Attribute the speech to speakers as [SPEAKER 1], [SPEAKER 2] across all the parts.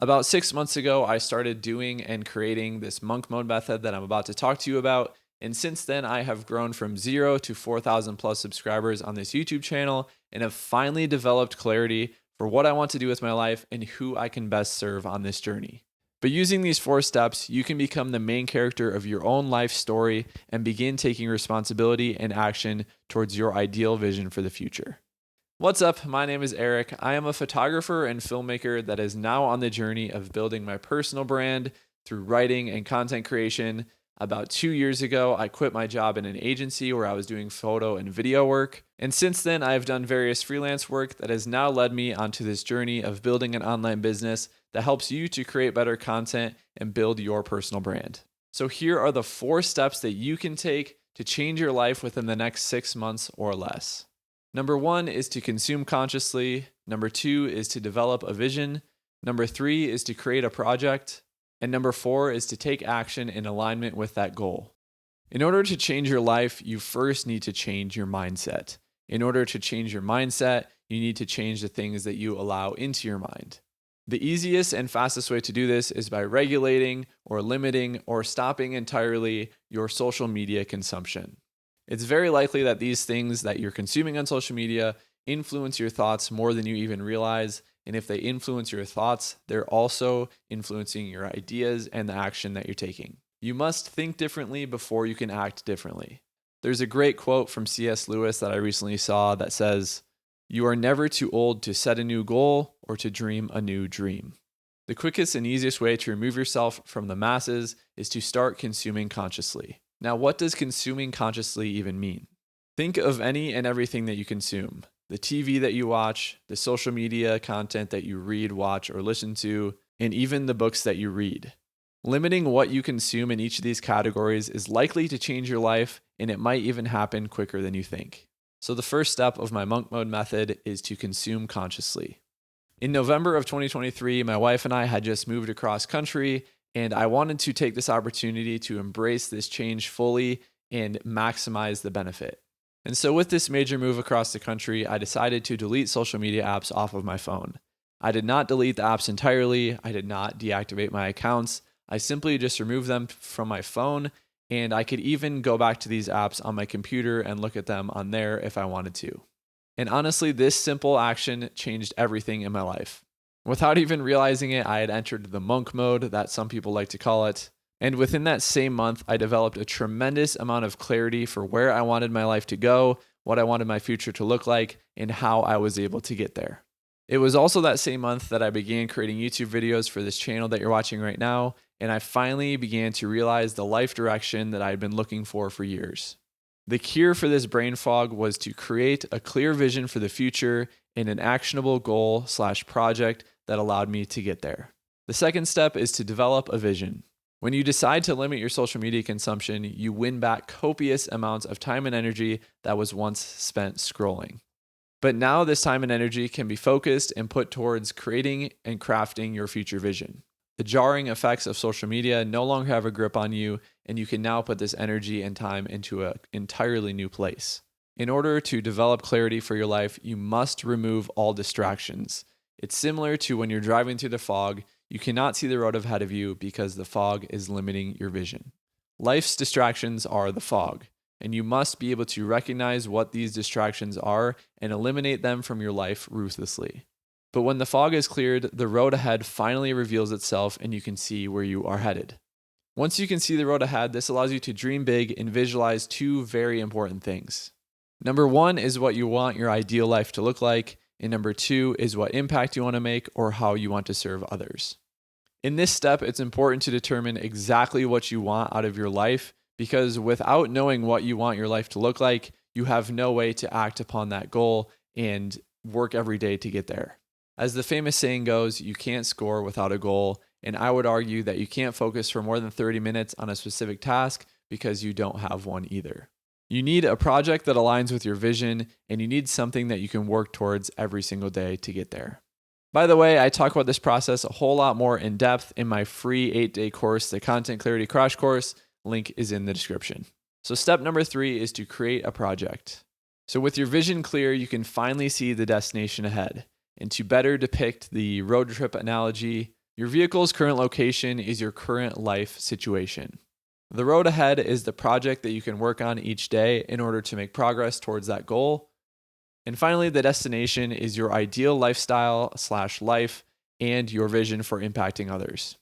[SPEAKER 1] About 6 months ago, I started doing and creating this monk mode method that I'm about to talk to you about. And since then, I have grown from 0 to 4,000 plus subscribers on this YouTube channel and have finally developed clarity for what I want to do with my life and who I can best serve on this journey. But using these 4 steps, you can become the main character of your own life story and begin taking responsibility and action towards your ideal vision for the future. What's up? My name is Eric. I am a photographer and filmmaker that is now on the journey of building my personal brand through writing and content creation. About 2 years ago, I quit my job in an agency where I was doing photo and video work. And since then, I have done various freelance work that has now led me onto this journey of building an online business that helps you to create better content and build your personal brand. So here are the 4 steps that you can take to change your life within the next 6 months or less. Number 1 is to consume consciously. Number 2 is to develop a vision. Number 3 is to create a project. And number 4 is to take action in alignment with that goal. In order to change your life, you first need to change your mindset. In order to change your mindset, you need to change the things that you allow into your mind. The easiest and fastest way to do this is by regulating or limiting or stopping entirely your social media consumption. It's very likely that these things that you're consuming on social media influence your thoughts more than you even realize. And if they influence your thoughts, they're also influencing your ideas and the action that you're taking. You must think differently before you can act differently. There's a great quote from C.S. Lewis that I recently saw that says, "You are never too old to set a new goal or to dream a new dream." The quickest and easiest way to remove yourself from the masses is to start consuming consciously. Now, what does consuming consciously even mean? Think of any and everything that you consume. The TV that you watch, the social media content that you read, watch, or listen to, and even the books that you read. Limiting what you consume in each of these categories is likely to change your life, and it might even happen quicker than you think. So the first step of my monk mode method is to consume consciously. In November of 2023, my wife and I had just moved across country, and I wanted to take this opportunity to embrace this change fully and maximize the benefit. And so with this major move across the country, I decided to delete social media apps off of my phone. I did not delete the apps entirely. I did not deactivate my accounts. I simply just removed them from my phone, and I could even go back to these apps on my computer and look at them on there if I wanted to. And honestly, this simple action changed everything in my life. Without even realizing it, I had entered the monk mode, that some people like to call it. And within that same month, I developed a tremendous amount of clarity for where I wanted my life to go, what I wanted my future to look like, and how I was able to get there. It was also that same month that I began creating YouTube videos for this channel that you're watching right now, and I finally began to realize the life direction that I had been looking for years. The cure for this brain fog was to create a clear vision for the future and an actionable goal/project that allowed me to get there. The second step is to develop a vision. When you decide to limit your social media consumption, you win back copious amounts of time and energy that was once spent scrolling. But now this time and energy can be focused and put towards creating and crafting your future vision. The jarring effects of social media no longer have a grip on you, and you can now put this energy and time into an entirely new place. In order to develop clarity for your life, you must remove all distractions. It's similar to when you're driving through the fog. You cannot see the road ahead of you because the fog is limiting your vision. Life's distractions are the fog, and you must be able to recognize what these distractions are and eliminate them from your life ruthlessly. But when the fog is cleared, the road ahead finally reveals itself and you can see where you are headed. Once you can see the road ahead, this allows you to dream big and visualize 2 very important things. Number 1 is what you want your ideal life to look like, and number 2 is what impact you want to make or how you want to serve others. In this step, it's important to determine exactly what you want out of your life, because without knowing what you want your life to look like, you have no way to act upon that goal and work every day to get there. As the famous saying goes, you can't score without a goal, and I would argue that you can't focus for more than 30 minutes on a specific task because you don't have one either. You need a project that aligns with your vision, and you need something that you can work towards every single day to get there. By the way, I talk about this process a whole lot more in depth in my free 8-day course, the Content Clarity Crash Course. Link is in the description. So step number 3 is to create a project. So with your vision clear, you can finally see the destination ahead. And to better depict the road trip analogy, Your vehicle's current location is your current life situation. The road ahead is the project that you can work on each day in order to make progress towards that goal. And finally, the destination is your ideal lifestyle/life and your vision for impacting others.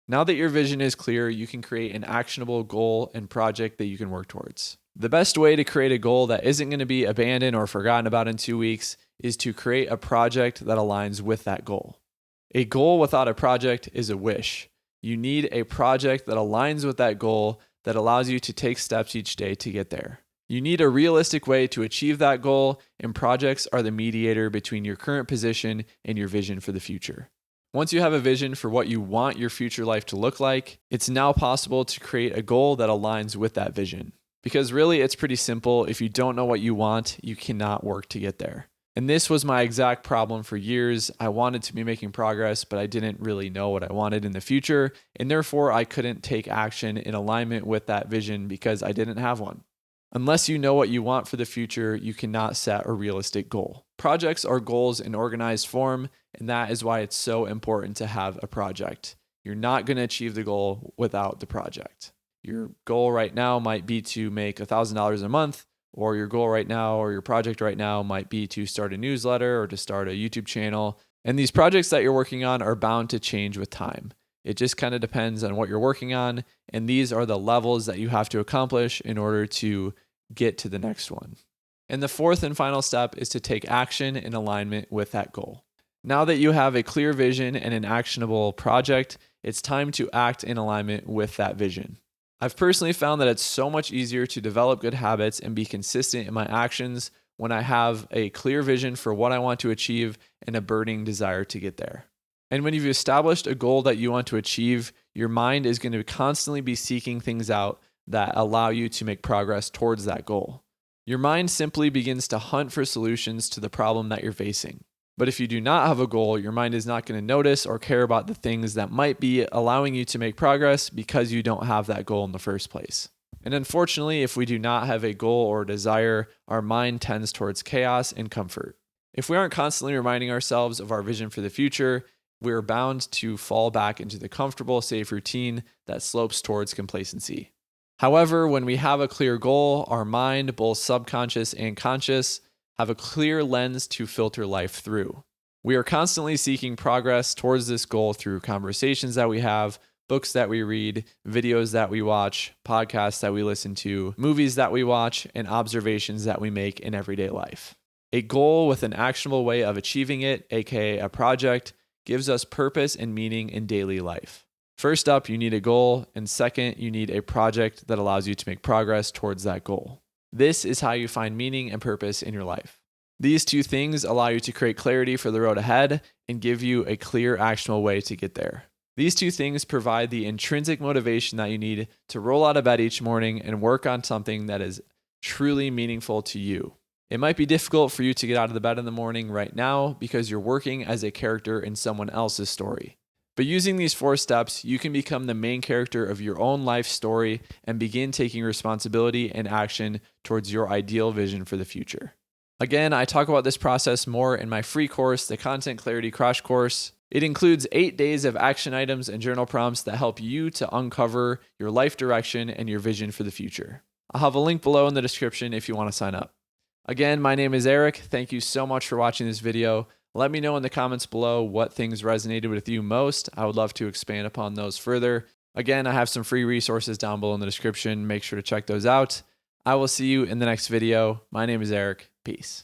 [SPEAKER 1] Now that your vision is clear, you can create an actionable goal and project that you can work towards. The best way to create a goal that isn't going to be abandoned or forgotten about in 2 weeks is to create a project that aligns with that goal. A goal without a project is a wish. You need a project that aligns with that goal that allows you to take steps each day to get there. You need a realistic way to achieve that goal, and projects are the mediator between your current position and your vision for the future. Once you have a vision for what you want your future life to look like, it's now possible to create a goal that aligns with that vision. Because really, it's pretty simple. If you don't know what you want, you cannot work to get there. And this was my exact problem for years. I wanted to be making progress, but I didn't really know what I wanted in the future. And therefore, I couldn't take action in alignment with that vision because I didn't have one. Unless you know what you want for the future, you cannot set a realistic goal. Projects are goals in organized form, and that is why it's so important to have a project. You're not going to achieve the goal without the project. Your goal right now might be to make $1,000 a month, or your goal right now or your project right now might be to start a newsletter or to start a YouTube channel. And these projects that you're working on are bound to change with time. It just kind of depends on what you're working on. And these are the levels that you have to accomplish in order to get to the next one. And the fourth and final step is to take action in alignment with that goal. Now that you have a clear vision and an actionable project, it's time to act in alignment with that vision. I've personally found that it's so much easier to develop good habits and be consistent in my actions when I have a clear vision for what I want to achieve and a burning desire to get there. And when you've established a goal that you want to achieve, your mind is going to constantly be seeking things out that allow you to make progress towards that goal. Your mind simply begins to hunt for solutions to the problem that you're facing. But if you do not have a goal, your mind is not going to notice or care about the things that might be allowing you to make progress because you don't have that goal in the first place. And unfortunately, if we do not have a goal or desire, our mind tends towards chaos and comfort. If we aren't constantly reminding ourselves of our vision for the future, we're bound to fall back into the comfortable, safe routine that slopes towards complacency. However, when we have a clear goal, our mind, both subconscious and conscious, have a clear lens to filter life through. We are constantly seeking progress towards this goal through conversations that we have, books that we read, videos that we watch, podcasts that we listen to, movies that we watch, and observations that we make in everyday life. A goal with an actionable way of achieving it, aka a project, gives us purpose and meaning in daily life. First up, you need a goal, and second, you need a project that allows you to make progress towards that goal. This is how you find meaning and purpose in your life. These two things allow you to create clarity for the road ahead and give you a clear, actionable way to get there. These two things provide the intrinsic motivation that you need to roll out of bed each morning and work on something that is truly meaningful to you. It might be difficult for you to get out of the bed in the morning right now because you're working as a character in someone else's story. But using these 4 steps, you can become the main character of your own life story and begin taking responsibility and action towards your ideal vision for the future. Again, I talk about this process more in my free course, the Content Clarity Crash Course. It includes 8 days of action items and journal prompts that help you to uncover your life direction and your vision for the future. I'll have a link below in the description if you want to sign up. Again, my name is Eric. Thank you so much for watching this video. Let me know in the comments below what things resonated with you most. I would love to expand upon those further. Again, I have some free resources down below in the description. Make sure to check those out. I will see you in the next video. My name is Eric. Peace.